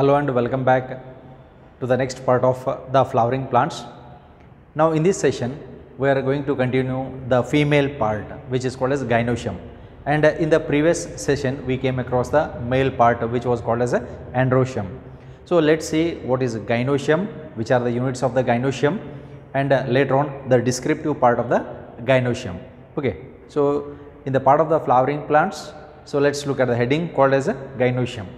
Hello and welcome back to the next part of the flowering plants. Now in this session we are going to continue the female part, which is called as gynoecium, and in the previous session we came across the male part, which was called as androecium. So let's see what is gynoecium, which are the units of the gynoecium, and later on the descriptive part of the gynoecium. Okay, so in the part of the flowering plants, so let's look at the heading called as gynoecium.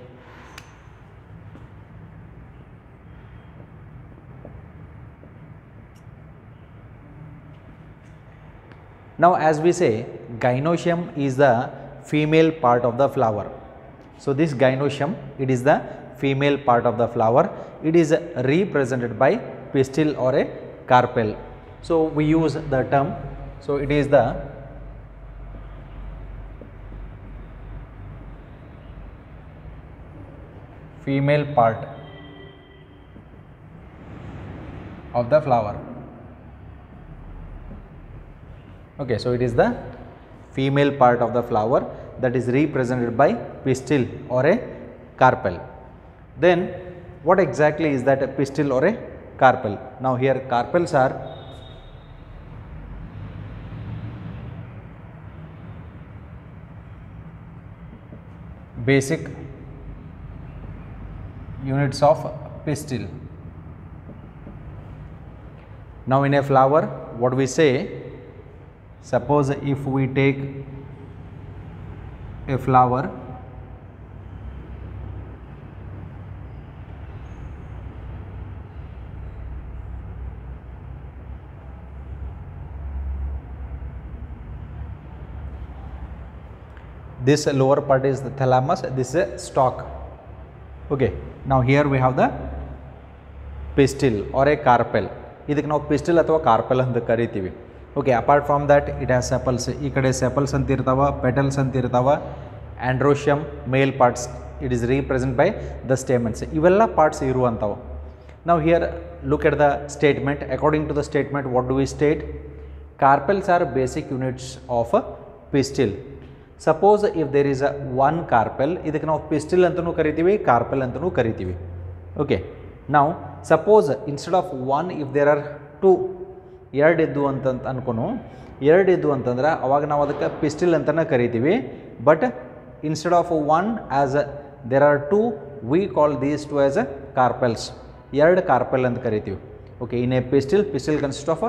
Now as we say, gynoecium is the female part of the flower. So this gynoecium, it is the female part of the flower. It is represented by pistil or a carpel. So we use the term, so it is the female part of the flower. Okay, so it is the female part of the flower that is represented by pistil or a carpel. Then what exactly is that, a pistil or a carpel? Now here carpels are basic units of pistil. Now in a flower, what we say, suppose if we take a flower, this lower part is the thalamus, this is a stalk. Okay, now here we have the pistil or a carpel. ಇದಕ್ಕೆ ನಾವು pistil ಅಥವಾ carpel ಅಂತ ಕರಿತೀವಿ. Okay, apart from that it has sepals. ಈ ಕಡೆ sepals ಅಂತ ಇರ್ತಾವ, petals ಅಂತ ಇರ್ತಾವ. Androecium male parts, it is represented by the stamens. ಇವೆಲ್ಲ parts ಇರುವಂತವು. Now here look at the statement. According to the statement, what do we state? Carpels are basic units of a pistil. Suppose if there is a one carpel, ಇದಕ್ಕೆ ನಾವು pistil ಅಂತನೂ ಕರಿತೀವಿ, carpel ಅಂತನೂ ಕರಿತೀವಿ. Okay, now suppose instead of one, if there are two, ಎರಡು ಇದ್ದು ಅಂತ ಅನ್ಕೊನು, ಎರಡು ಇದ್ದು ಅಂತಂದ್ರೆ ಅವಾಗ ನಾವು ಅದಕ್ಕೆ ಪಿಸ್ಟಿಲ್ ಅಂತಲೇ ಕರಿತೀವಿ. But instead of one as there are two, we call these two as a carpels. ಎರಡು ಕಾರ್ಪೆಲ್ ಅಂತ ಕರಿತೀವಿ. Okay, in a pistil consist of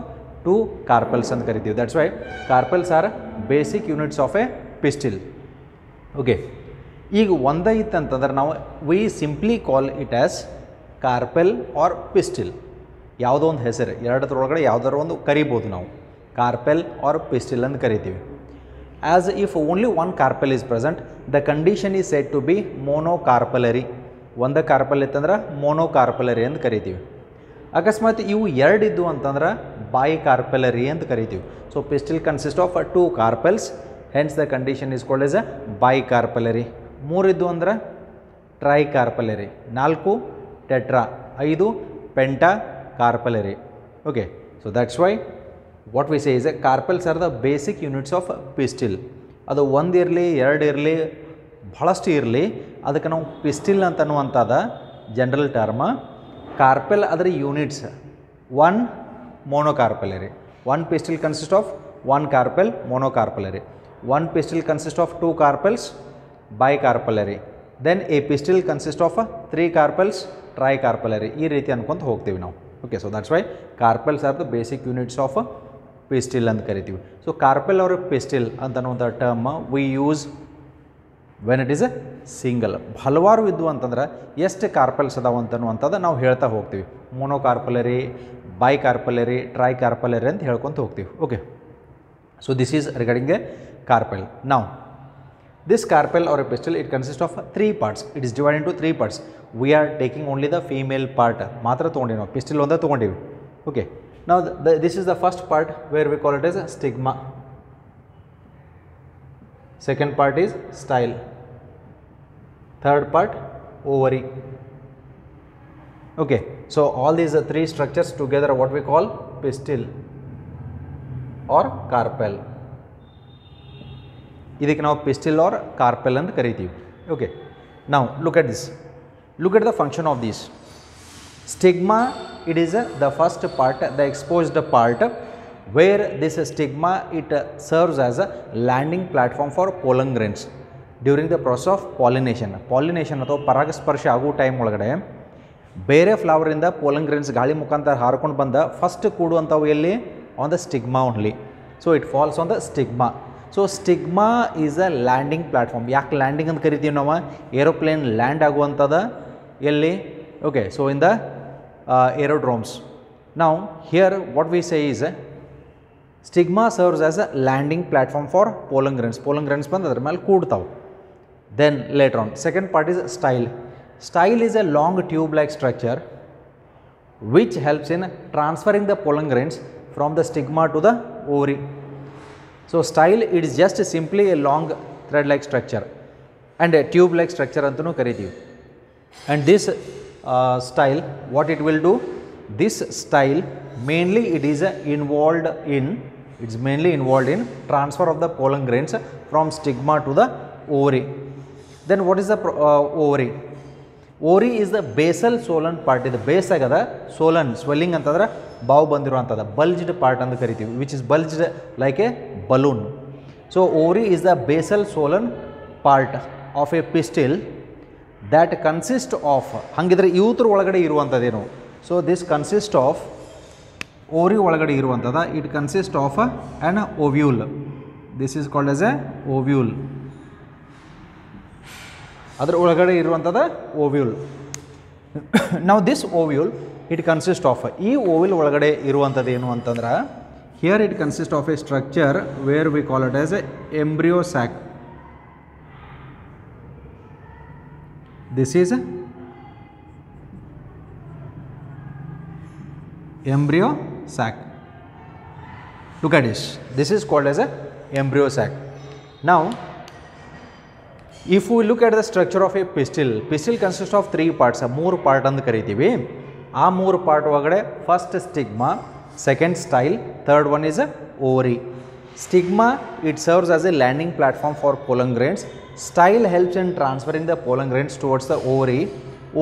two carpels ಅಂತ ಕರಿತೀವಿ. That's why carpels are basic units of a pistil. Okay, ಈಗ ಒಂದೇ ಇತ್ತಂತಂದ್ರೆ ನಾವು we simply call it as carpel or pistil. ಯಾವುದೋ ಒಂದು ಹೆಸರು, ಎರಡರೊಳಗಡೆ ಯಾವುದಾದ್ರು ಒಂದು ಕರಿಬೋದು ನಾವು, ಕಾರ್ಪೆಲ್ ಆರ್ ಪಿಸ್ಟಿಲ್ ಅಂತ ಕರಿತೀವಿ. As if only one carpel is present, the condition is said to be monocarpellary. ಒಂದು ಕಾರ್ಪೆಲ್ ಇತ್ತಂದ್ರೆ ಮೋನೋಕಾರ್ಪಲರಿ ಅಂತ ಕರಿತೀವಿ. ಅಕಸ್ಮಾತ್ ಇವು ಎರಡಿದ್ದು ಅಂತಂದ್ರೆ ಬಾಯಿ ಕಾರ್ಪೆಲರಿ ಅಂತ ಕರಿತೀವಿ. So pistil consist of two carpels, hence the condition is called as a bicarpellary. ಮೂರಿದ್ದು ಅಂದ್ರೆ ಟ್ರೈ ಕಾರ್ಪೆಲರಿ, ನಾಲ್ಕು ಟೆಟ್ರಾ, ಐದು ಪೆಂಟಾ carpellary. Okay, so that's why what we say is that carpels are the basic units of pistil. ಅದು ಒಂದು ಇರಲಿ, ಎರಡು ಇರಲಿ, ಬಹಳಷ್ಟು ಇರಲಿ, ಅದಕ್ಕೆ ನಾವು ಪಿಸ್ಟಿಲ್ ಅಂತ ಅನ್ನುವಂಥದ್ದು ಜನರಲ್ ಟರ್ಮ್. ಕಾರ್ಪೆಲ್ ಅದರ units, one monocarpellary. One pistil consist of one carpel, monocarpellary. One pistil consist of two carpels, bicarpellary. Then a pistil consist of three carpels, tricarpellary. ಈ ರೀತಿ ಅನ್ಕೊಂತ ಹೋಗ್ತೀವಿ ನಾವು. Okay, so that's why carpels are the basic units of a pistil ಅಂತ ಕರಿತೀವಿ. So carpel or pistil ಅಂತ ಅನ್ನುವಂಥ term we use when it is a single. ಹಲವಾರು ಇದ್ದು ಅಂತಂದ್ರೆ ಎಷ್ಟು ಕಾರ್ಪೆಲ್ಸ್ ಅದಾವ ಅಂತನ್ನುವಂಥದ್ದು ನಾವು ಹೇಳ್ತಾ ಹೋಗ್ತೀವಿ. ಮೋನೋಕಾರ್ಪೆಲರಿ, ಬೈಕಾರ್ಪೆಲರಿ, ಟ್ರೈಕಾರ್ಪೆಲರಿ ಅಂತ ಹೇಳ್ಕೊತ ಹೋಗ್ತೀವಿ. Okay, so this is regarding A carpel. ನಾವು this carpel or a pistil, it consists of three parts. It is divided into three parts. We are taking only the female part. ಮಾತ್ರ ತೊಗೊಂಡಿವಿ ನಾವು, pistil ಒಂದೇ ತೊಗೊಂಡಿವಿ. Okay, now this is the first part where we call it as a stigma. Second part is style. Third part ovary. Okay, so all these three structures together are what we call pistil or carpel. ಇದಕ್ಕೆ ನಾವು pistil R carpel ಅಂತ ಕರಿತೀವಿ. Okay, ನಾವು look at this. look at the function of these. Stigma, it is the first part, the exposed part, where this stigma, it serves as a landing platform for pollen grains during the process of pollination. Pollination ಅಥವಾ ಪರಾಗಸ್ಪರ್ಶ ಆಗೋ time ಒಳಗಡೆ ಬೇರೆ ಫ್ಲವರಿಂದ pollen grains ಗಾಳಿ ಮುಖಾಂತರ ಹಾರ್ಕೊಂಡು ಬಂದ first ಕೂಡುವಂಥವು ಎಲ್ಲಿ? On the stigma only. So it falls on the stigma. So stigma is a landing platform. ಯಾಕೆ ಲ್ಯಾಂಡಿಂಗ್ ಅಂತ ಕರಿತೀವಿ ನಾವು? ಏರೋಪ್ಲೇನ್ ಲ್ಯಾಂಡ್ ಆಗುವಂಥದ್ದು ಎಲ್ಲಿ? Okay, so in the aerodromes. Now here what we say is stigma serves as a landing platform for pollen grains. Pollen grains ಬಂದು ಅದರ ಮೇಲೆ ಕೂಡ್ತಾವೆ. Then later on, second part is style. Style is a long tube like structure which helps in transferring the pollen grains from the stigma to the ovary. So style, it is just simply a long thread like structure and a tube like structure ಅಂತನೂ ಕರಿತೀವಿ. And this style, what it will do? This style mainly it is mainly involved in transfer of the pollen grains from stigma to the ovary. Then what is the ovary? Ovary is the basal swollen part. ಇದು base ಆಗದ swollen swelling ಅಂತಂದ್ರೆ ಬಾವು ಬಂದಿರುವಂಥದ್ದು bulged part ಅಂತ ಕರಿತೀವಿ, which is bulged like a balloon. So ovary is the basal swollen part of a pistil that consist of, ಹಂಗಿದ್ರೆ ಇವತ್ರ ಒಳಗಡೆ ಇರುವಂಥದ್ದೇನು? So this consist of, ಓರಿ ಒಳಗಡೆ ಇರುವಂಥದ್ದು, it consist of an ovule. This is called as A ovule. ಅದರ ಒಳಗಡೆ ಇರುವಂಥದ್ದು ovule. ನಾವು this ovule it consist of, ಈ ಓವ್ಯೂಲ್ ಒಳಗಡೆ ಇರುವಂಥದ್ದು ಏನು ಅಂತಂದ್ರೆ, here it consist of A structure where we call it as A embryo sack. This is embryo sac. Look at this. This is called as a embryo sac. Now, if we look at the structure of a pistil, pistil consists of 3 parts. 3 part ಅಂತ ಕರಿತೀವಿ. ಆ 3 part ಒಳಗಡೆ first stigma, second style, third one is ovary. Stigma, it serves as a landing platform for pollen grains. Style helps in transferring the pollen grains towards the ovary.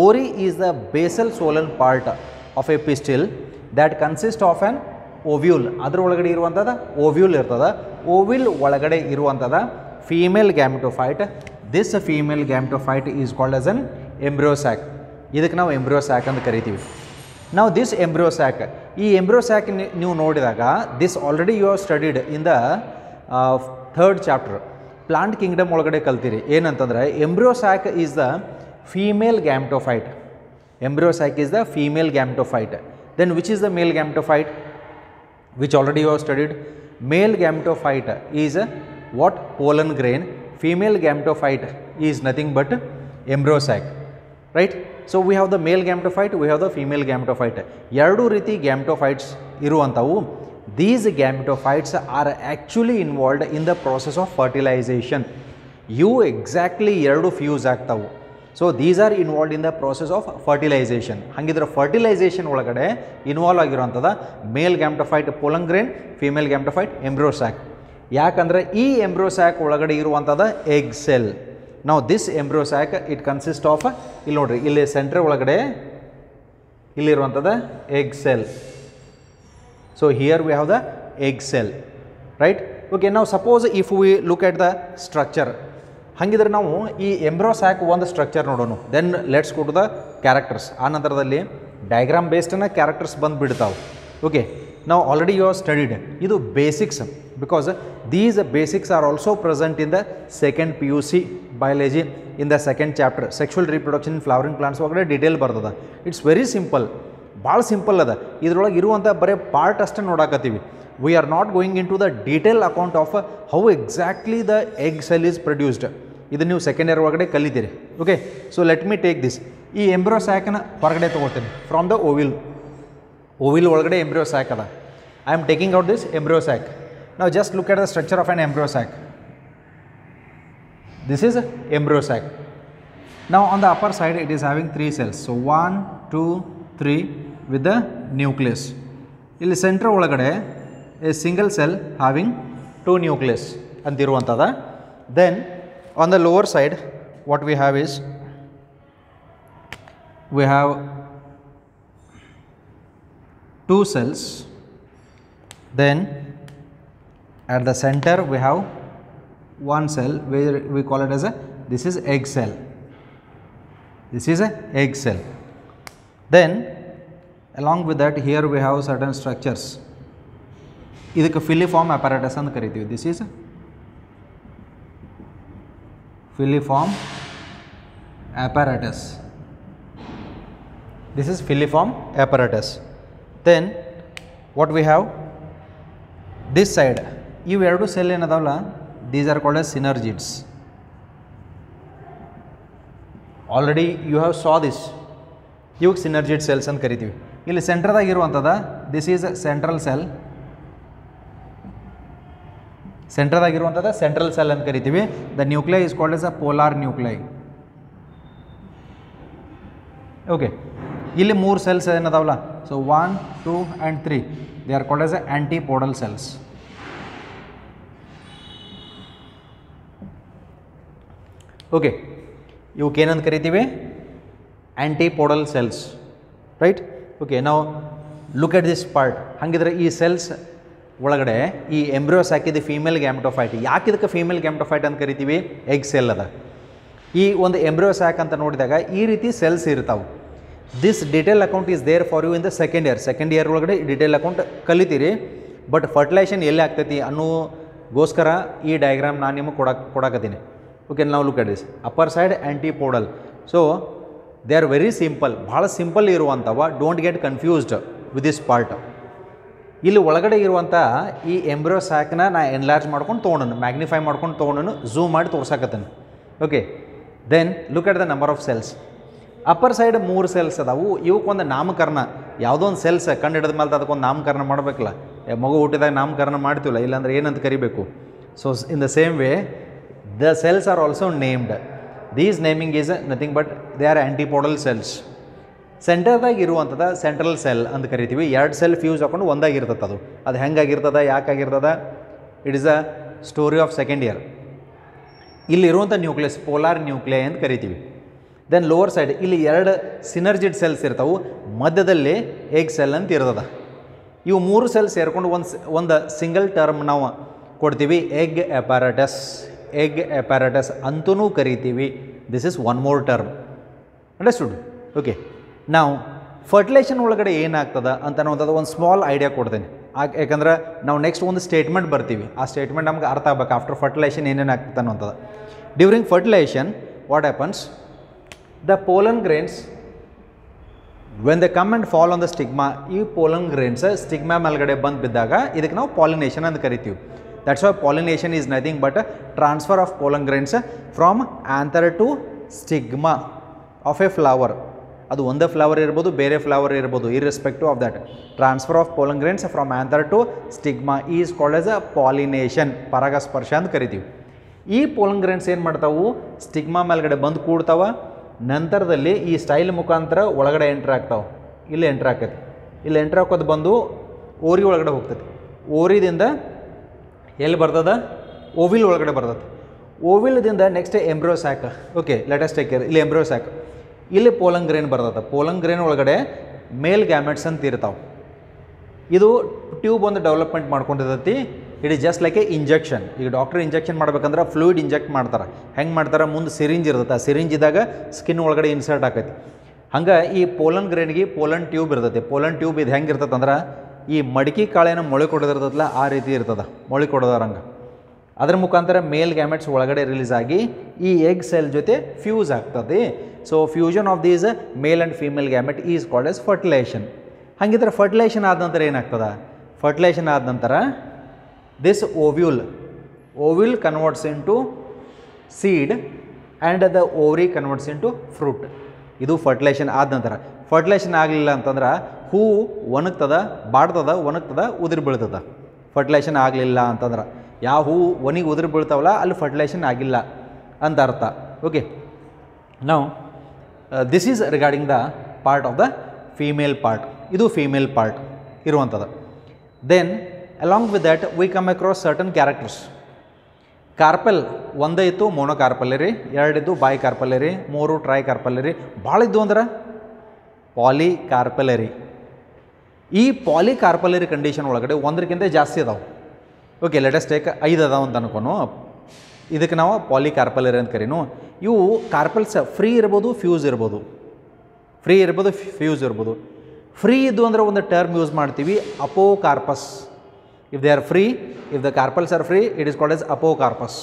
Ovary is the basal swollen part of a pistil that consists of an ovule. ಅದರ ಒಳಗಡೆ ಇರುವಂಥದ್ದು ovule ಇರ್ತದೆ. Ovule ಒಳಗಡೆ ಇರುವಂಥದ್ದು female gametophyte. This female gametophyte is called as an embryo sac. ಇದಕ್ಕೆ ನಾವು embryo sac ಅಂತ ಕರಿತೀವಿ. ನಾವು ದಿಸ್ ಎಂಬ್ರಿಯೋ ಸ್ಯಾಕ್, ಈ ಎಂಬ್ರಿಯೋ ಸ್ಯಾಕ್ ನೀವು ನೋಡಿದಾಗ, this already you have studied in the 3rd chapter plant kingdom ಒಳಗಡೆ ಕಲ್ತೀರಿ. ಏನಂತಂದರೆ embryo sac is the female gametophyte. Embryo sac is the female gametophyte. Then which is the male gametophyte? Which already you have studied. Male gametophyte is what? Pollen grain. Female gametophyte is nothing but embryo sac, right? So we have the male gametophyte, we have the female gametophyte. ಎರಡೂ ರೀತಿ gametophytes ಇರುವಂಥವು. These gametophytes are actually involved in the process of fertilization. ಇವು exactly 2 fuse ಆಗ್ತಾವು. So these are involved in the process of fertilization. ಹಾಗಿದ್ರೆ fertilization ಒಳಗಡೆ involve ಆಗಿರುವಂಥದ್ದು male gametophyte pollen grain, female gametophyte embryo sac. ಯಾಕಂದರೆ ಈ embryo sac ಒಳಗಡೆ ಇರುವಂಥದ್ದು egg cell. ನಾವು this embryo sac it consist of, ಇಲ್ಲಿ ನೋಡ್ರಿ, ಇಲ್ಲಿ ಸೆಂಟ್ರ್ ಒಳಗಡೆ ಇಲ್ಲಿರುವಂಥದ್ದು egg cell. So here we have the egg cell, right? Okay, now suppose if we look at the structure, ಹಂಗಿದ್ರೆ ನಾವು ಈ ಎಂಬ್ರಿಯೋ ಸ್ಯಾಕ್ ಒಂದು ಸ್ಟ್ರಕ್ಚರ್ ನೋಡೋಣ. Then let's go to the characters. ಆ ನಂತರದಲ್ಲಿ ಡಯಾಗ್ರಾಮ್ ಬೇಸ್ಡ್ನ ಕ್ಯಾರೆಕ್ಟರ್ಸ್ ಬಂದುಬಿಡ್ತಾವೆ. ಓಕೆ, ನಾವು ಆಲ್ರೆಡಿ ಯು ಹ್ಯಾವ್ ಸ್ಟಡಿಡ್. ಇದು basics, because these basics are also present in the 2nd PUC biology in the 2nd chapter sexual reproduction in flowering plants ಒಳಗಡೆ detail ಬರ್ತದೆ. It's very simple, ಭಾಳ simple ಅದ. ಇದ್ರೊಳಗೆ ಇರುವಂಥ ಬರೀ part ಅಷ್ಟೇ ನೋಡಾಕತ್ತೀವಿ. We are not going in to the detail account of how exactly the egg cell is produced. ಇದು ನೀವು 2nd ಇಯರ್ ಒಳಗಡೆ ಕಲಿತೀರಿ. Okay, so let me take this. ಈ ಎಂಬ್ರಿಯೋ ಸ್ಯಾಕನ್ನ ಹೊರಗಡೆ ತೊಗೊಳ್ತೀನಿ ಫ್ರಮ್ ದ ಓವಿಲ್. ಓವಿಲ್ ಒಳಗಡೆ ಎಂಬ್ರಿಯೋ ಸ್ಯಾಕ್ ಅದ. I am taking out this embryo sac. ನಾವು just look at the structure of an embryo sac. This is embryo sac. ನಾವು on the upper side it is having 3 cells. ಸೊ 1, 2, 3 with the nucleus. ಇಲ್ಲಿ centre ಒಳಗಡೆ a single cell having 2 nucleus ಅಂತಿರುವಂಥದ್ದು. Then on the lower side what we have is we have two cells, then at the center we have one cell where we call it as a, this is egg cell, this is a egg cell. Then along with that here we have certain structures, ಇದಕ್ಕೆ ಫಿಲಿಫಾರ್ಮ್ apparatus ಅಂತ ಕರಿತೀವಿ. This is filiform apparatus, this is filiform apparatus. Then what we have this side, ಇವು ಎರಡು cell ಏನದಾವಲ್ಲ, these are called as synergids. Already you have saw this, ಇವಾಗ synergid cells ಅಂತ ಕರಿತೀವಿ. ಇಲ್ಲಿ ಸೆಂಟ್ರದಾಗ ಇರುವಂಥದ್ದು this is central cell, ಸೆಂಟ್ರದಾಗಿರುವಂಥದ್ದು central cell ಅಂತ ಕರಿತೀವಿ. The nuclei is called as a polar nuclei. Okay, ಇಲ್ಲಿ ಮೂರು ಸೆಲ್ಸ್ ಏನದಾವಲ್ಲ, so 1, 2 and 3 they are called as a antipodal cells. Okay, ಇವಕ್ಕೇನಂತ ಕರಿತೀವಿ, ಆ್ಯಂಟಿಪೋಡಲ್ ಸೆಲ್ಸ್, ರೈಟ್. ಓಕೆ, ನಾವು ಲುಕ್ ಎಟ್ ದಿಸ್ ಪಾರ್ಟ್. ಹಾಗಿದ್ರೆ ಈ ಸೆಲ್ಸ್ ಒಳಗಡೆ ಈ ಎಂಬ್ರಿಯೋ ಸಾಕಿದ ಫೀಮೇಲ್ ಗ್ಯಾಮೆಟೋಫೈಟ್. ಯಾಕೆ ಇದಕ್ಕೆ ಫೀಮೇಲ್ ಗ್ಯಾಮೆಟೋಫೈಟ್ ಅಂತ ಕರಿತೀವಿ, ಎಗ್ ಸೆಲ್ ಅದ. ಈ ಒಂದು ಎಂಬ್ರಿಯೋ ಸ್ಯಾಕ್ ಅಂತ ನೋಡಿದಾಗ ಈ ರೀತಿ ಸೆಲ್ಸ್ ಇರ್ತಾವೆ. This detail account is there for you in the second year ಒಳಗಡೆ ಡಿಟೇಲ್ ಅಕೌಂಟ್ ಕಲಿತೀರಿ. ಬಟ್ ಫರ್ಟಿಲೈಸೇಷನ್ ಎಲ್ಲಿ ಆಗ್ತೈತಿ ಅನ್ನೋಗೋಸ್ಕರ ಈ ಡಯಾಗ್ರಾಮ್ ನಾನು ನಿಮಗೆ ಕೊಡಕತ್ತೀನಿ. ಓಕೆ, ನಾವು look at this upper side antipodal. So they are very simple, ಭಾಳ ಸಿಂಪಲ್ ಇರುವಂಥವ. Don't get confused with this part. ಇಲ್ಲಿ ಒಳಗಡೆ ಇರುವಂಥ ಈ ಎಂಬ್ರಿಯೋ ಸ್ಯಾಕ್ನ ನಾ ಎನ್ಲಾರ್ಜ್ ಮಾಡ್ಕೊಂಡು ತೊಗೊಂಡನು, ಮ್ಯಾಗ್ನಿಫೈ ಮಾಡ್ಕೊಂಡು ತೊಗೊಂಡನು, ಝೂಮ್ ಮಾಡಿ ತೋರ್ಸಾಕತ್ತೇನೆ. Okay, then look at the number of cells. Upper side 3 cells ಅದಾವು. ಇವಕ್ಕೊಂದು ನಾಮಕರಣ, ಯಾವುದೋ ಒಂದು ಸೆಲ್ಸ್ ಕಂಡು ಹಿಡಿದ ಮೇಲೆ ಅದಕ್ಕೊಂದು ನಾಮಕರಣ ಮಾಡಬೇಕಲ್ಲ. ಮಗು ಹುಟ್ಟಿದಾಗ ನಾಮಕರಣ ಮಾಡ್ತೀವಲ್ಲ, ಇಲ್ಲಾಂದ್ರೆ ಏನಂತ ಕರಿಬೇಕು. So in the same way the cells are also named. These naming is nothing but they are antipodal cells. ಸೆಂಟರ್ದಾಗ ಇರುವಂಥದ್ದು ಸೆಂಟ್ರಲ್ ಸೆಲ್ ಅಂತ ಕರಿತೀವಿ. 2 ಸೆಲ್ ಫ್ಯೂಸ್ ಹಾಕೊಂಡು ಒಂದಾಗಿರ್ತದೆ. ಅದು ಹೆಂಗಾಗಿರ್ತದೆ, ಯಾಕಾಗಿರ್ತದೆ, it is a story of second year. ಇಲ್ಲಿರುವಂಥ ನ್ಯೂಕ್ಲಿಯಸ್ ಪೋಲಾರ್ ನ್ಯೂಕ್ಲಿಯೈ ಅಂತ ಕರಿತೀವಿ. ದೆನ್ ಲೋವರ್ ಸೈಡ್ ಇಲ್ಲಿ 2 ಸಿನರ್ಜಿಡ್ ಸೆಲ್ಸ್ ಇರ್ತಾವೆ, ಮಧ್ಯದಲ್ಲಿ ಎಗ್ ಸೆಲ್ ಅಂತ ಇರ್ತದೆ. ಇವು 3 ಸೆಲ್ ಸೇರ್ಕೊಂಡು ಒಂದು ಸಿಂಗಲ್ ಟರ್ಮ್ ನಾವು ಕೊಡ್ತೀವಿ, ಎಗ್ ಅಪ್ಯಾರಟಸ್. ಎಗ್ ಅಪ್ಯಾರಟಸ್ ಅಂತೂ ಕರಿತೀವಿ. This is one more term. Understood? Okay, ನಾವು ಫರ್ಟಿಲೈಸೇಷನ್ ಒಳಗಡೆ ಏನಾಗ್ತದೆ ಅಂತ ಅನ್ನೋಂಥದ್ದು ಒಂದು ಸ್ಮಾಲ್ ಐಡಿಯಾ ಕೊಡ್ತೇನೆ. ಯಾಕಂದ್ರೆ ನಾವು ನೆಕ್ಸ್ಟ್ ಒಂದು ಸ್ಟೇಟ್ಮೆಂಟ್ ಬರ್ತೀವಿ, ಆ ಸ್ಟೇಟ್ಮೆಂಟ್ ನಮ್ಗೆ ಅರ್ಥ ಆಗ್ಬೇಕು. ಆಫ್ಟರ್ ಫರ್ಟಿಲೈಸೇಷನ್ ಏನೇನು ಆಗ್ತದೆ ಅನ್ನೋಂಥದ್ದು. During fertilization what happens, the pollen grains when the come and fall on the stigma, ಈ ಪೋಲನ್ ಗ್ರೇನ್ಸ್ ಸ್ಟಿಗ್ಮಾ ಮೇಲ್ಗಡೆ ಬಂದು ಬಿದ್ದಾಗ ಇದಕ್ಕೆ ನಾವು ಪಾಲಿನೇಷನ್ ಅಂತ ಕರಿತೀವಿ. That's why pollination is nothing but transfer of pollen grains from anther to stigma of a flower. ಅದು ಒಂದೇ ಫ್ಲವರ್ ಇರ್ಬೋದು, ಬೇರೆ ಫ್ಲವರ್ ಇರ್ಬೋದು, irrespective of that. Transfer of pollen grains from anther to stigma is called as a pollination, ಪರಾಗಸ್ಪರ್ಶ ಅಂತ ಕರಿತೀವಿ. ಈ pollen grains ಏನು ಮಾಡ್ತಾವು, ಸ್ಟಿಗ್ಮಾ ಮೇಲ್ಗಡೆ ಬಂದು ಕೂಡ್ತಾವ. ನಂತರದಲ್ಲಿ ಈ ಸ್ಟೈಲ್ ಮುಖಾಂತರ ಒಳಗಡೆ ಎಂಟ್ರ್ ಆಗ್ತಾವೆ. ಇಲ್ಲಿ ಎಂಟ್ರ್ ಆಕೈತಿ, ಇಲ್ಲಿ ಎಂಟ್ರ್ ಹಾಕೋದು ಬಂದು ಓರಿ ಒಳಗಡೆ ಹೋಗ್ತೈತಿ. ಓರಿದಿಂದ ಎಲ್ಲಿ ಬರ್ತದ, ಓವಿಲ್ ಒಳಗಡೆ ಬರ್ತದೆ. ಓವಿಲ್ದಿಂದ next embryo sac. Okay, let us take care. ಇಲ್ಲಿ ಎಂಬ್ರಿಯೋ ಸ್ಯಾಕ್, ಇಲ್ಲಿ ಪೋಲನ್ ಗ್ರೇನ್ ಬರ್ತದೆ. ಪೋಲನ್ ಗ್ರೇನ್ ಒಳಗಡೆ ಮೇಲ್ ಗ್ಯಾಮೆಟ್ಸ್ ಅಂತ ಇರ್ತಾವೆ. ಇದು ಟ್ಯೂಬ್ ಒಂದು ಡೆವಲಪ್ಮೆಂಟ್ ಮಾಡ್ಕೊಂಡಿರ್ತೈತಿ. It is just like a injection. ಈಗ ಡಾಕ್ಟರ್ ಇಂಜೆಕ್ಷನ್ ಮಾಡ್ಬೇಕಂದ್ರೆ ಫ್ಲೂಯಿಡ್ ಇಂಜೆಕ್ಟ್ ಮಾಡ್ತಾರೆ. ಹೆಂಗೆ ಮಾಡ್ತಾರೆ, ಮುಂದೆ ಸಿರಿಂಜ್ ಇರ್ತದೆ, ಆ ಸಿರಿಂಜ್ ಇದ್ದಾಗ ಸ್ಕಿನ್ ಒಳಗಡೆ ಇನ್ಸರ್ಟ್ ಆಕೈತಿ. ಹಂಗೆ ಈ ಪೋಲನ್ ಗ್ರೇನ್ಗೆ ಪೋಲನ್ ಟ್ಯೂಬ್ ಇರ್ತೈತಿ. ಪೋಲನ್ ಟ್ಯೂಬ್ ಇದು ಹೆಂಗೆ ಇರ್ತದೆ ಅಂದ್ರೆ, ಈ ಮಡಿಕೆ ಕಾಳೇನ ಮೊಳೆ ಕೊಡೋದಿರ್ತದಲ್ಲ ಆ ರೀತಿ ಇರ್ತದೆ, ಮೊಳೆ ಕೊಡೋದಂಗೆ. ಅದರ ಮುಖಾಂತರ ಮೇಲ್ ಗ್ಯಾಮೆಟ್ಸ್ ಒಳಗಡೆ ರಿಲೀಸ್ ಆಗಿ ಈ ಎಗ್ ಸೆಲ್ ಜೊತೆ ಫ್ಯೂಸ್ ಆಗ್ತದೆ. So fusion of these male and female gamete is called as fertilization. ಹಾಗಿದ್ರೆ ಫರ್ಟಿಲೈಸೇಷನ್ ಆದ ನಂತರ ಏನಾಗ್ತದೆ, ಫರ್ಟಿಲೈಸೇಷನ್ ಆದ ನಂತರ this ovule converts into seed and the ovary converts into fruit. ಇದು ಫರ್ಟಿಲೈಸೇಷನ್ ಆದ ನಂತರ. ಫರ್ಟಿಲೈಸೇಷನ್ ಆಗಲಿಲ್ಲ ಅಂತಂದ್ರೆ ಹೂ ಒಣಗ್ತದ, ಬಾಡ್ತದ, ಒಣಗ್ತದ, ಉದುರಿ ಬೀಳ್ತದ. ಫರ್ಟಿಲೈಸೇಷನ್ ಆಗಲಿಲ್ಲ ಅಂತಂದ್ರೆ ಯಾವ ಹೂ ಒಣಗಿ ಉದುರಿ ಬೀಳ್ತಾವಲ್ಲ ಅಲ್ಲಿ ಫರ್ಟಿಲೈಸೇಷನ್ ಆಗಿಲ್ಲ ಅಂತ ಅರ್ಥ. ಓಕೆ, ನಾವು this is regarding the part of the female part. ಇದು ಫೀಮೇಲ್ ಪಾರ್ಟ್ ಇರುವಂಥದ್ದು. Then along with that we come across certain characters. Carpel ಒಂದೇ ಇತ್ತು, ಮೋನೋ ಕಾರ್ಪಲ್ ರೀ. 2 ಇದ್ದು ಬಾಯ್ ಕಾರ್ಪಲ್ ರೀ. 3 ಟ್ರೈ ಕಾರ್ಪಲ್ ರೀ. ಭಾಳ ಇದ್ದು ಅಂದ್ರೆ ಪಾಲಿಕಾರ್ಪೆಲರಿ. ಈ ಪಾಲಿಕಾರ್ಪೆಲರಿ ಕಂಡೀಷನ್ ಒಳಗಡೆ ಒಂದಕ್ಕಿಂತ ಜಾಸ್ತಿ ಅದಾವೆ. ಓಕೆ, ಲೆಟಸ್ ಟೇಕ್ 5 ಅದಾವ ಅಂತ ಅನ್ಕೊನು. ಇದಕ್ಕೆ ನಾವು ಪಾಲಿಕಾರ್ಪೆಲರಿ ಅಂತ ಕರೀನು. ಇವು ಕಾರ್ಪೆಲ್ಸ್ ಫ್ರೀ ಇರ್ಬೋದು, ಫ್ಯೂಸ್ ಇರ್ಬೋದು. ಫ್ರೀ ಇರ್ಬೋದು, ಫ್ಯೂಸ್ ಇರ್ಬೋದು. ಫ್ರೀ ಇದ್ದು ಅಂದರೆ ಒಂದು ಟರ್ಮ್ ಯೂಸ್ ಮಾಡ್ತೀವಿ, apocarpous. If they are free, if the carpels are free, it is called as apocarpous.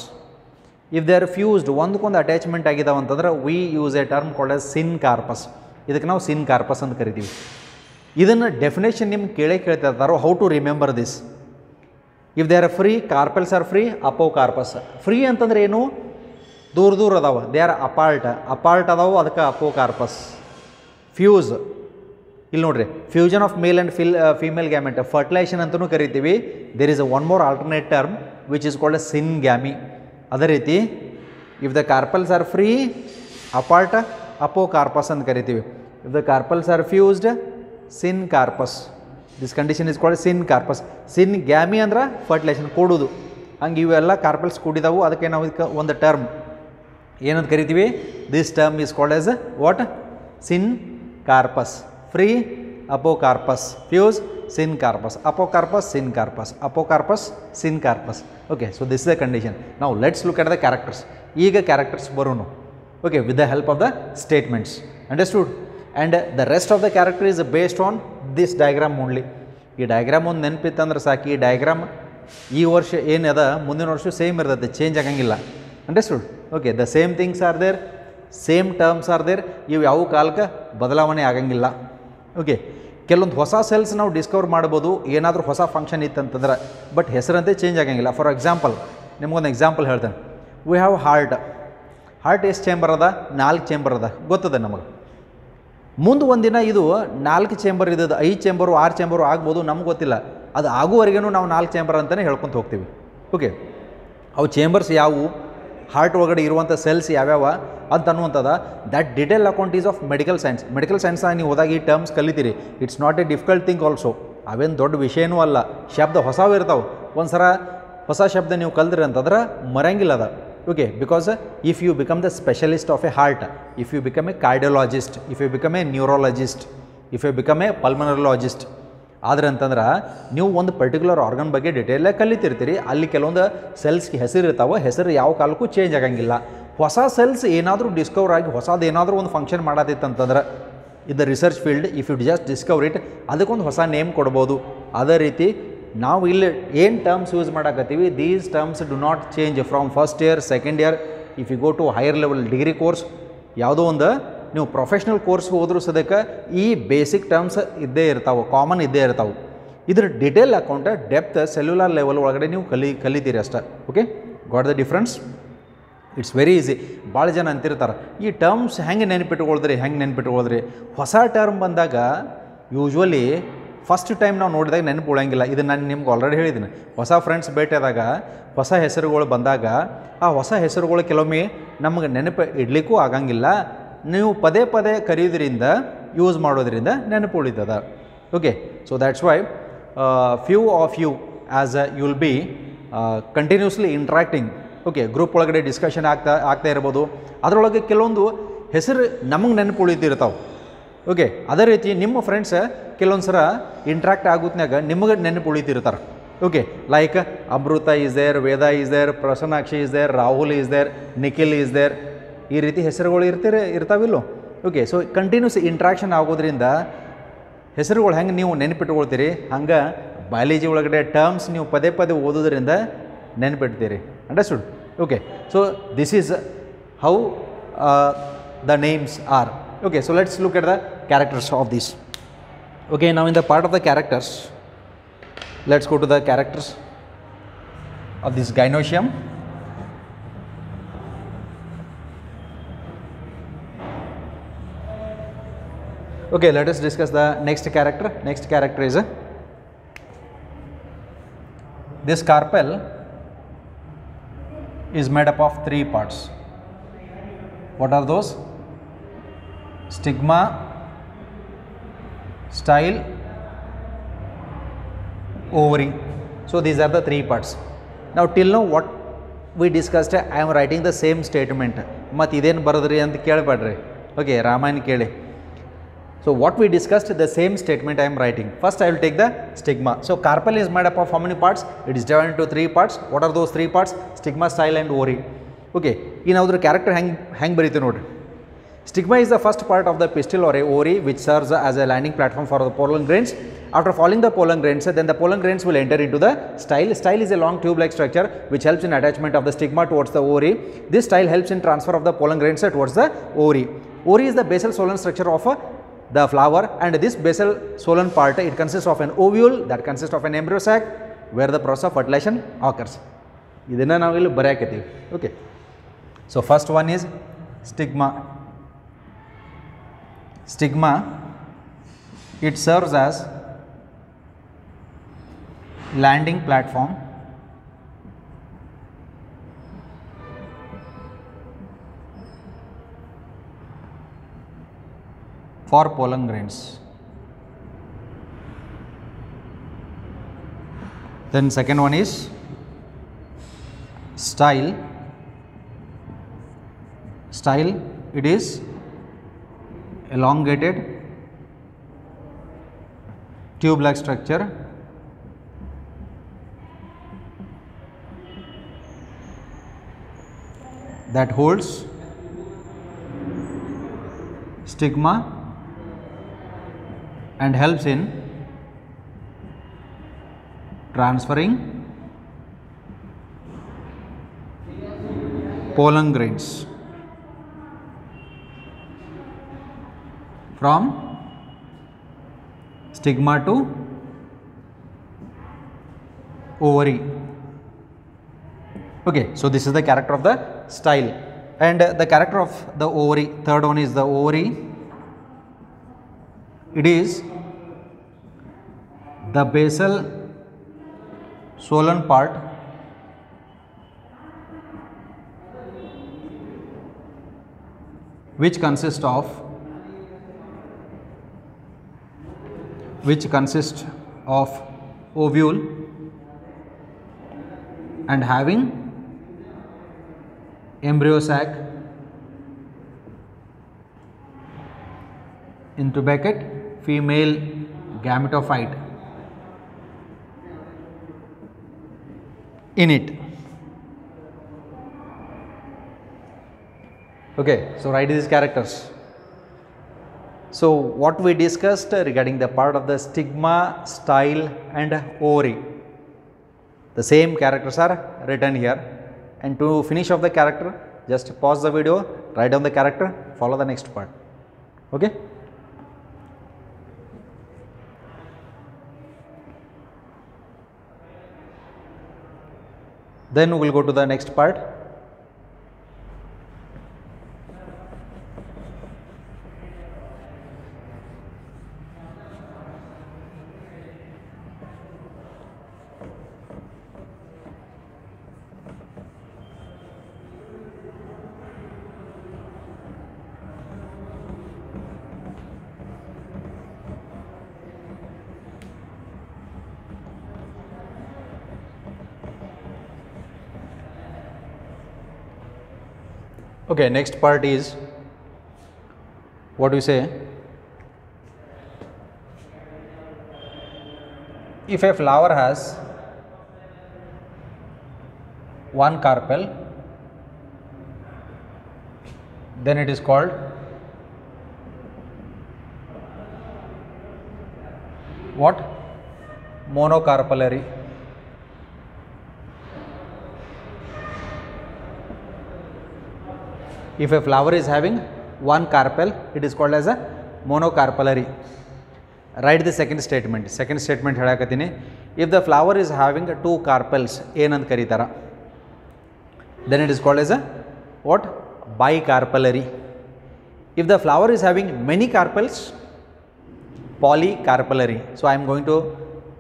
If they are fused, ಒಂದಕ್ಕೊಂದು ಅಟ್ಯಾಚ್ಮೆಂಟ್ ಆಗಿದಾವೆ ಅಂತಂದ್ರೆ we use a term called as syncarpous. ಇದಕ್ಕೆ ನಾವು ಸಿನ್ corpus ಅಂತ ಕರಿತೀವಿ. ಇದನ್ನು definition ನಿಮ್ಗೆ ಕೇಳ್ತಾ ಇರ್ತಾರೋ, how to remember this. If they are free, carpels are free, apocarpous. Free ಅಂತಂದ್ರೆ ಏನು? ದೂರ ದೂರ ಅದಾವೆ, ದೇ ಆರ್ ಅಪಾರ್ಟ್ ಅದಾವೆ, ಅದಕ್ಕೆ ಅಪೋಕಾರ್ಪಸ್. ಫ್ಯೂಸ್, ಇಲ್ಲಿ ನೋಡ್ರಿ, fusion of male and female gamete, fertilization ಅಂತಲೂ ಕರಿತೀವಿ. There is one more alternate term which is called syngamy. ಅದೇ ರೀತಿ if the carpels are free, apart, apocarpous ಅಂತ ಕರಿತೀವಿ. If the carpels are fused, syncarpous. This condition is called syncarpous. Syngamy ಅಂದ್ರೆ fertilization ಕೊಡೋದು. ಹಂಗೆ ಇವೆಲ್ಲ carpals ಕೂಡಿದಾವು, ಅದಕ್ಕೆ ನಾವು ಇದಕ್ಕೆ ಒಂದು ಟರ್ಮ್ ಏನಂತ ಕರಿತೀವಿ? This term is called as what? Syncarpous. Free, apocarpous. Fuse, syncarpous. Apocarpous, syncarpous. Apocarpous, syncarpous. Okay, so this is the condition. ನಾವು let's look at the characters. ಈಗ characters ಬರೋನು. Okay, with the help of the statements. Understood? And the rest of the character is based on this diagram only. ಈ diagram ಒಂದು ನೆನಪಿತ್ತಂದ್ರೆ ಸಾಕು. ಈ diagram ಈ ವರ್ಷ ಏನದ ಮುಂದಿನ ವರ್ಷ ಸೇಮ್ ಇರ್ತದೆ, ಚೇಂಜ್ ಆಗಂಗಿಲ್ಲ. Understood? Okay, the same things are there, same terms are there. ಇವು ಯಾವ ಕಾಲಕ್ಕೆ ಬದಲಾವಣೆ ಆಗಂಗಿಲ್ಲ. ಓಕೆ, ಕೆಲವೊಂದು ಹೊಸ ಸೆಲ್ಸ್ ನಾವು ಡಿಸ್ಕವರ್ ಮಾಡ್ಬೋದು, ಏನಾದರೂ ಹೊಸ ಫಂಕ್ಷನ್ ಇತ್ತಂತಂದ್ರೆ. ಬಟ್ ಹೆಸರಂತೆ ಚೇಂಜ್ ಆಗಂಗಿಲ್ಲ. ಫಾರ್ ಎಕ್ಸಾಂಪಲ್, ನಿಮ್ಗೊಂದು ಎಕ್ಸಾಂಪಲ್ ಹೇಳ್ತೇನೆ. We have heart. ಹಾರ್ಟ್ ಎಷ್ಟು ಚೇಂಬರ್ ಅದ? 4 ಚೇಂಬರ್ ಅದ, ಗೊತ್ತದೆ ನಮಗೆ. ಮುಂದೆ ಒಂದಿನ ಇದು 4 ಚೇಂಬರ್ ಇದ್ದದ್ದು 5 ಚೇಂಬರು 6 ಚೇಂಬರು ಆಗ್ಬೋದು, ನಮ್ಗೆ ಗೊತ್ತಿಲ್ಲ. ಅದು ಆಗುವವರೆಗೂ ನಾವು 4 ಚೇಂಬರ್ ಅಂತಲೇ ಹೇಳ್ಕೊತ ಹೋಗ್ತೀವಿ. ಓಕೆ, ಅವು ಚೇಂಬರ್ಸ್ ಯಾವುವು, ಹಾರ್ಟ್ ಒಳಗಡೆ ಇರುವಂಥ ಸೆಲ್ಸ್ ಯಾವ್ಯಾವ ಅಂತ ಅನ್ನುವಂಥದ್ದು, that detail account is of medical science. Medical ಸೈನ್ಸ್ನಾಗ ನೀವು ಹೋದಾಗ ಈ ಟರ್ಮ್ಸ್ ಕಲಿತೀರಿ. It's not a difficult thing also. ಅವೇನು ದೊಡ್ಡ ವಿಷಯನೂ ಅಲ್ಲ. ಶಬ್ದ ಹೊಸವೇ ಇರ್ತಾವೆ. ಒಂದು ಸಲ ಹೊಸ ಶಬ್ದ ನೀವು ಕಲ್ತ್ರಿ ಅಂತಂದ್ರೆ ಮರಂಗಿಲ್ಲ ಅದ. Okay, because if you become the specialist of a heart, if you become a cardiologist, if you become a neurologist, if you become a pulmonologist ಆದ್ರೆ ಅಂತಂದ್ರೆ ನೀವು ಒಂದು ಪರ್ಟಿಕ್ಯುಲರ್ ಆರ್ಗನ್ ಬಗ್ಗೆ ಡಿಟೇಲಾಗಿ ಕಲಿತಿರ್ತೀರಿ. ಅಲ್ಲಿ ಕೆಲವೊಂದು ಸೆಲ್ಸ್ಗೆ ಹೆಸರು ಇರ್ತಾವೆ. ಹೆಸರು ಯಾವ ಕಾಲಕ್ಕೂ ಚೇಂಜ್ ಆಗಂಗಿಲ್ಲ. ಹೊಸ ಸೆಲ್ಸ್ ಏನಾದರೂ ಡಿಸ್ಕವರ್ ಆಗಿ ಹೊಸದು ಏನಾದರೂ ಒಂದು ಫಂಕ್ಷನ್ ಮಾಡತ್ತಿತ್ತಂತಂದ್ರೆ ಇದು research field, if you just discover it, ಅದಕ್ಕೊಂದು ಹೊಸ ನೇಮ್ ಕೊಡ್ಬೋದು. ಅದೇ ರೀತಿ ನಾವು ಇಲ್ಲಿ ಏನು ಟರ್ಮ್ಸ್ ಯೂಸ್ ಮಾಡಕತ್ತೀವಿ, these terms do not change from first year, second year. If you go to higher level degree course, ಯಾವುದೋ ಒಂದು ನೀವು ಪ್ರೊಫೆಷ್ನಲ್ ಕೋರ್ಸ್ಗೆ ಹೋದ್ರೂ ಸದ್ಯಕ್ಕೆ ಈ ಬೇಸಿಕ್ ಟರ್ಮ್ಸ್ ಇದ್ದೇ ಇರ್ತಾವೆ, ಕಾಮನ್ ಇದ್ದೇ ಇರ್ತಾವೆ. ಇದ್ರ detail account depth cellular level ಒಳಗಡೆ ನೀವು ಕಲಿತೀರಿ ಅಷ್ಟೇ. Okay, got the difference? It's very easy. ಭಾಳ ಜನ ಅಂತಿರ್ತಾರೆ, ಈ ಟರ್ಮ್ಸ್ ಹೆಂಗೆ ನೆನ್ಪಿಟ್ಕೊಳ್ದ್ರಿ. ಹೊಸ ಟರ್ಮ್ ಬಂದಾಗ ಯೂಶ್ವಲಿ ಫಸ್ಟ್ ಟೈಮ್ ನಾವು ನೋಡಿದಾಗ ನೆನಪು ಉಳಂಗಿಲ್ಲ. ಇದು ನಾನು ನಿಮ್ಗೆ ಆಲ್ರೆಡಿ ಹೇಳಿದ್ದೀನಿ. ಹೊಸ ಫ್ರೆಂಡ್ಸ್ ಭೇಟಿಯಾದಾಗ ಹೊಸ ಹೆಸರುಗಳು ಬಂದಾಗ ಆ ಹೊಸ ಹೆಸರುಗಳು ಕೆಲವೊಮ್ಮೆ ನಮಗೆ ನೆನಪು ಇಡಲಿಕ್ಕೂ ಆಗಂಗಿಲ್ಲ. ನೀವು ಪದೇ ಪದೇ ಕರೆಯೋದ್ರಿಂದ, ಯೂಸ್ ಮಾಡೋದ್ರಿಂದ ನೆನಪು ಉಳಿತದ. Okay, so that's why few of you as you will be continuously interacting. Okay, group ಒಳಗಡೆ ಡಿಸ್ಕಷನ್ ಆಗ್ತಾ ಇರ್ಬೋದು. ಅದರೊಳಗೆ ಕೆಲವೊಂದು ಹೆಸರು ನಮಗೆ ನೆನಪು ಉಳಿತಿರ್ತಾವೆ. ಓಕೆ, ಅದೇ ರೀತಿ ನಿಮ್ಮ ಫ್ರೆಂಡ್ಸ್ ಕೆಲವೊಂದು ಸಲ ಇಂಟ್ರಾಕ್ಟ್ ಆಗೋತ್ನಾಗ ನಿಮಗೆ ನೆನಪು ಉಳಿತಿರ್ತಾರೆ. Okay, like Amrita is there, Veda is there, Prasannakshi is there, Rahul is there, Nikhil is there. ಈ ರೀತಿ ಹೆಸರುಗಳು ಇರ್ತಾವಿಲ್ಲೋ. ಓಕೆ, ಸೊ ಕಂಟಿನ್ಯೂಸ್ ಇಂಟ್ರಾಕ್ಷನ್ ಆಗೋದ್ರಿಂದ ಹೆಸರುಗಳು ಹೆಂಗೆ ನೀವು ನೆನಪಿಟ್ಕೊಳ್ತೀರಿ, ಹಂಗೆ ಬಯಾಲಜಿ ಒಳಗಡೆ ಟರ್ಮ್ಸ್ ನೀವು ಪದೇ ಪದೇ ಓದೋದ್ರಿಂದ ನೆನಪಿಡ್ತೀರಿ. Understood? Okay, so this is how the names are. Okay, so let's look at the characters of these. Okay, now in the part of the characters, let's go to the characters of this gynoecium. Okay, let us discuss the next character. Next character is this carpel is made up of 3 parts. What are those? Stigma, style, ovary. So these are the 3 parts. Now till now what we discussed, I am writing the same statement. Mat idenu baradri anta kelbadri. Okay, Ramayana keli. So what we discussed, the same statement I am writing. First I will take the stigma. So carpel is made up of how many parts? It is divided into 3 parts. What are those 3 parts? Stigma, style and ovary. Okay, in our character hang barite nodri. Stigma is the first part of the pistil or a ovary which serves as a landing platform for the pollen grains. After falling the pollen grains, then the pollen grains will enter into the style. Style is a long tube-like structure which helps in attachment of the stigma towards the ovary. This style helps in transfer of the pollen grains towards the ovary. Ovary is the basal swollen structure of the flower, and this basal swollen part, it consists of an ovule that consists of an embryo sac where the process of fertilization occurs. Idana navu illi barayakathivi. Okay. So first one is stigma. Stigma, it serves as landing platform for pollen grains. Then second one is style. Style, it is elongated tube-like structure that holds stigma and helps in transferring pollen grains from stigma to ovary. Okay, so this is the character of the style, and the character of the ovary, third one is the ovary. It is the basal swollen part which consists of ovule and having embryo sac into bracket female gametophyte in it. Okay, so write these characters. So what we discussed regarding the part of the stigma, style and ovary, the same characters are written here, and to finish off the character, just pause the video, write down the character, follow the next part. Okay. Then we will go to the next part. Okay, next part is what we say, if a flower has one carpel, then it is called what? Monocarpellary. If a flower is having one carpel, it is called as a monocarpellary. Write the second statement. Second statement ಹೇಳಕತ್ತೀನಿ. If the flower is having two carpels, ಏನಂತ ಕರೀತಾರ? Then it is called as a what? Bicarpellary. If the flower is having many carpels, polycarpellary. So I am going to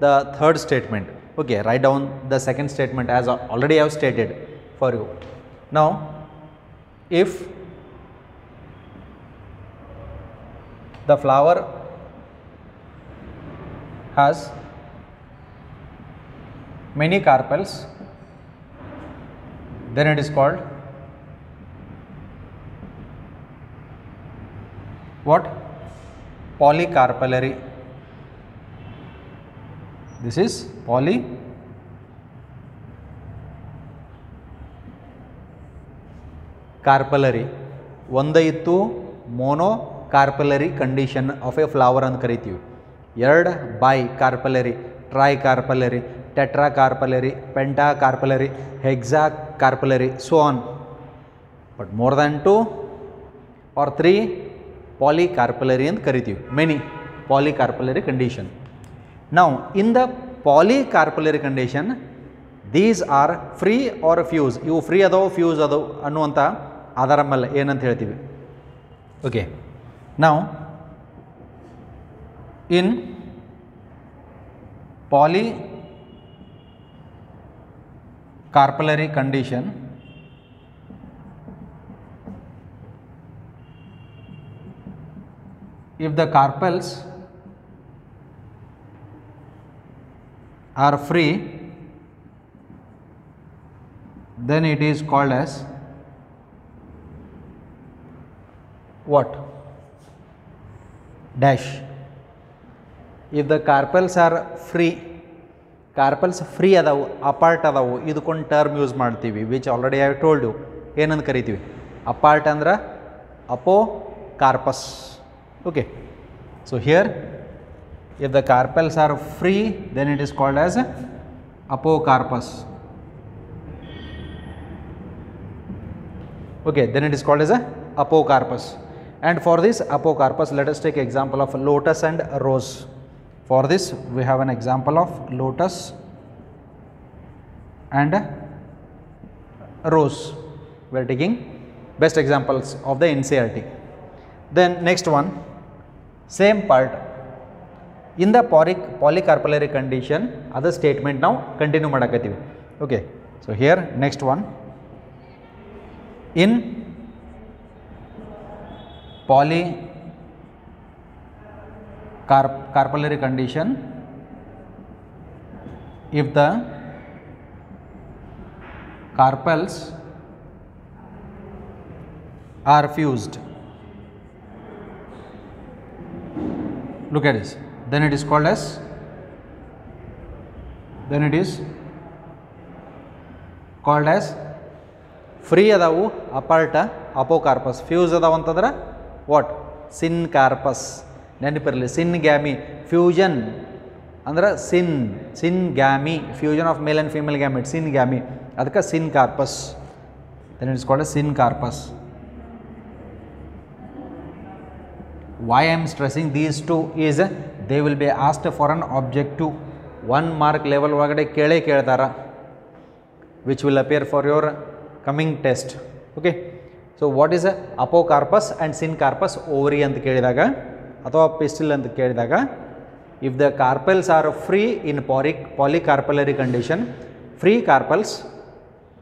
the third statement. Okay, write down the second statement as already I have stated for you. Now, if the flower has many carpels, then it is called what? polycarpellary. This is polycarpellary. ಒಂದು ಇತ್ತು monocarpellary condition of a flower ಅಂತ ಕರಿತೀವಿ. ಎರಡು bicarpellary, tricarpellary, tetracarpellary, pentacarpellary, hexacarpellary, so on. But more than 2 or 3 polycarpellary ಅಂತ ಕರಿತೀವಿ. Many polycarpellary condition. Now in the polycarpellary condition these are free or fuse. ಇವು free ಅದಾವು fuse ಅದಾವು ಅನ್ನುವಂಥ ಆಧಾರ ಮೇಲೆ ಏನಂತ ಹೇಳ್ತೀವಿ. Okay, now in polycarpellary condition if the carpels are free then it is called as what? Dash. If the carpels are free, carpels free ಅದಾವು apart ಅದಾವು ಇದಕ್ಕೊಂದು ಟರ್ಮ್ ಯೂಸ್ ಮಾಡ್ತೀವಿ which already I have told you ಏನಂತ ಕರಿತೀವಿ. Apart ಅಂದ್ರೆ apocarpous. Okay, so here if the carpels are free then it is called as apocarpus. Okay, then it is called as apocarpus. And for this apocarpus let us take example of lotus and rose. For this we have an example of lotus and rose. We are taking best examples of the NCERT. Then next one, same part in the polycarpellary condition other statement now continue ಮಾಡಕತ್ತೀವಿ. Okay, so here next one, in polycarpellary condition if the carpels are fused, look at this, then it is called as free ಅದಾವು ಅಪಾರ್ಟ ಅಪೋಕಾರ್ಪಸ್, fuse ಅದಾವ ಅಂತಂದ್ರೆ what? ಸಿನ್ಕಾರ್ಪಸ್. ನೆನಪಿರಲಿ, ಸಿನ್ ಗ್ಯಾಮಿ fusion ಅಂದ್ರೆ syngamy, fusion of male and female gamete, syngamy, ಅದಕ್ಕೆ syncarpous. Then it's called syncarpous. Why I am stressing these two is they will be asked for an objective 1 mark level ಒಳಗಡೆ ಕೇಳ್ತಾರ which will appear for your coming test. Okay, so what is apocarpus and syncarpus ovary ಅಂತ ಕೇಳಿದಾಗ ಅಥವಾ pistil ಅಂತ ಕೇಳಿದಾಗ, if the carpels are free in polycarpellary condition, free carpels,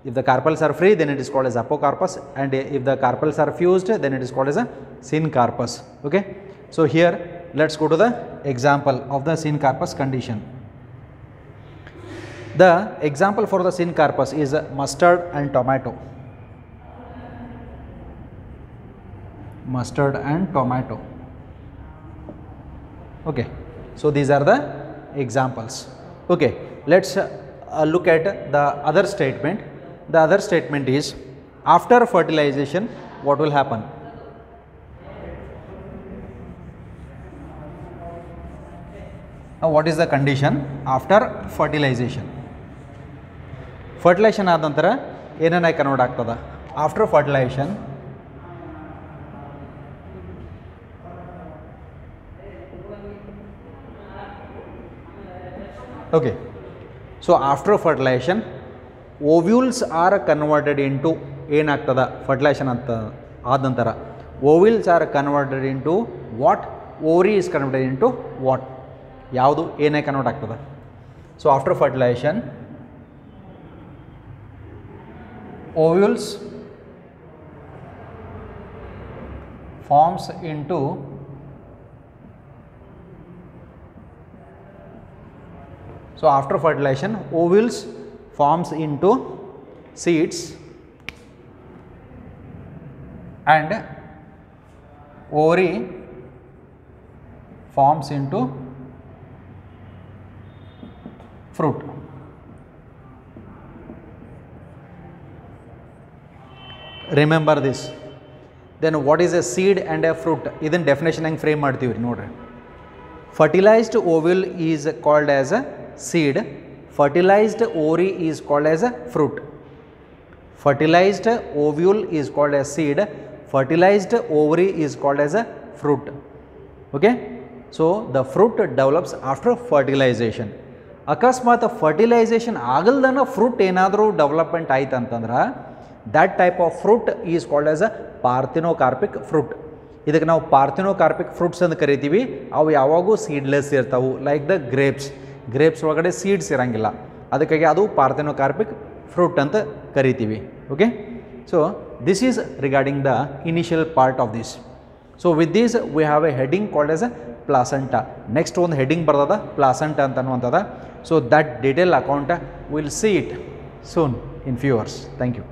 if the carpels are free then it is called as apocarpus, and if the carpels are fused then it is called as a syncarpus. Okay, so here let's go to the example of the syncarpus condition. The example for the syncarpus is mustard and tomato. Mustard and tomato. Okay, so these are the examples. Okay, let's look at the other statement. The other statement is after fertilization what will happen? Now what is the condition after fertilization? Fertilization ಆದ ನಂತರ ಏನೇನು convert ಆಗ್ತದ? After fertilization okay, so after fertilization ovules are converted into ಏನಾಗ್ತದ? ಫರ್ಟಿಲೈಸೇಷನ್ ಅಂತ ಆದ ನಂತರ ovules are converted into what? Ovary is converted into what? ಯಾವುದು ಏನೇ ಕನ್ವರ್ಟ್ ಆಗ್ತದ? So after fertilization ovules forms into after fertilization ovules forms into seeds and ovary forms into fruit. Remember this. Then what is a seed and a fruit? Idin definition hang frame ಮಾಡ್ತೀವಿ ನೋಡ್ರಿ. Fertilized ovule is called as a seed. Fertilized ovary is called as a fruit. Fertilized ovule is called as seed. Fertilized ovary is called as a fruit. Okay. So the fruit develops after fertilization. ಅಕಸ್ಮಾತ್ fertilization ಆಗಲ್ದನ fruit ಏನಾದರೂ development ಆಯ್ತು ಅಂತಂದ್ರೆ that type of fruit is called as a parthenocarpic fruit. ಇದಕ್ಕೆ ನಾವು ಪಾರ್ಥಿನೋಕಾರ್ಪಿಕ್ fruits ಅಂತ ಕರಿತೀವಿ. ಅವು ಯಾವಾಗೂ ಸೀಡ್ಲೆಸ್ ಇರ್ತಾವೆ. ಲೈಕ್ ದ ಗ್ರೇಪ್ಸ್ ಒಳಗಡೆ ಸೀಡ್ಸ್ ಇರೋಂಗಿಲ್ಲ, ಅದಕ್ಕಾಗಿ ಅದು ಪಾರ್ಥಿನೋಕಾರ್ಪಿಕ್ ಫ್ರೂಟ್ ಅಂತ ಕರಿತೀವಿ. Okay, so this is regarding the initial part of this. So with this we have a heading called as a placenta. Next ಒಂದು ಹೆಡಿಂಗ್ ಬರ್ತದ ಪ್ಲಾಸೆಂಟಾ ಅಂತ ಅನ್ನುವಂಥದ್ದು. So that detail account will see it soon in few hours. Thank you.